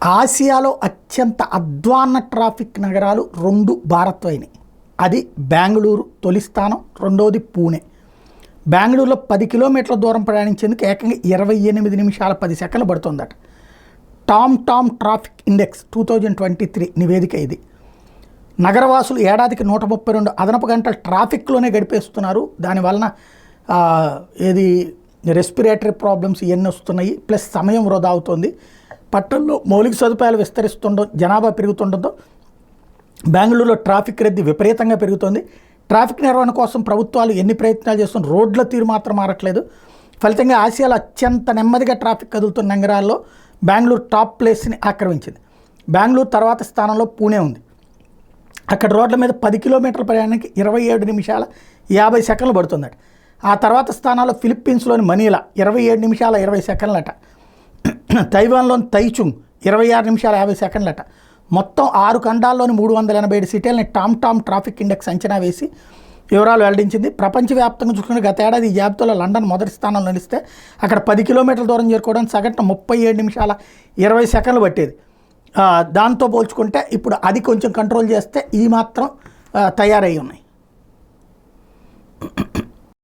ఆసియాలో అత్యంత అధ్వాన్న ట్రాఫిక్ నగరాలు 2 భారత్లో అయినాయి. అది బెంగళూరు తొలి స్థానం, రెండవది పూణే. బెంగళూరులో 10 కిలోమీటర్ల దూరం ప్రయాణించేందుకు ఏకంగా 28 నిమిషాల 10 సెకండ్లు పడుతుందట. టామ్ ట్రాఫిక్ ఇండెక్స్ 2023 నివేదిక ఇది. నగరవాసులు ఏడాదికి 132 అదనపు గంటలు ట్రాఫిక్లోనే గడిపేస్తున్నారు. దానివలన ఏది రెస్పిరేటరీ ప్రాబ్లమ్స్ ఇవన్నీ వస్తున్నాయి, ప్లస్ సమయం వృధా అవుతుంది. పట్టణంలో మౌలిక సదుపాయాలు విస్తరిస్తుండడం, జనాభా పెరుగుతుండటంతో బెంగళూరులో ట్రాఫిక్ రద్దీ విపరీతంగా పెరుగుతోంది. ట్రాఫిక్ నిర్వహణ కోసం ప్రభుత్వాలు ఎన్ని ప్రయత్నాలు చేస్తున్న రోడ్ల తీరు మాత్రం మారట్లేదు. ఫలితంగా ఆసియాలో అత్యంత నెమ్మదిగా ట్రాఫిక్ కదులుతున్న నగరాల్లో బెంగళూరు టాప్ ప్లేస్ని ఆక్రమించింది. బెంగళూరు తర్వాత స్థానంలో పూణే ఉంది. అక్కడ రోడ్ల మీద 10 కిలోమీటర్ల ప్రయాణానికి 27 నిమిషాల 50 సెకండ్లు పడుతుందట. ఆ తర్వాత స్థానాల్లో ఫిలిప్పీన్స్లోని మనీలా 27 నిమిషాల 20 సెకండ్లట. తైవాన్లోని తైచుంగ్ 26 నిమిషాల 50 సెకండ్లట. మొత్తం 6 ఖండాల్లోని 387 సిటీలని టామ్ ట్రాఫిక్ ఇండెక్స్ అంచనా వేసి వివరాలు వెల్లడించింది. ప్రపంచవ్యాప్తంగా చూసుకుంటే గత ఏడాది ఈ జాబితాలో లండన్ మొదటి స్థానంలో నిలిస్తే అక్కడ 10 కిలోమీటర్ల దూరం చేరుకోవడానికి సగటున 37 నిమిషాల 20 సెకండ్లు పట్టేది. దాంతో పోల్చుకుంటే ఇప్పుడు అది కొంచెం కంట్రోల్ చేస్తే ఈ మాత్రం తయారై ఉన్నాయి.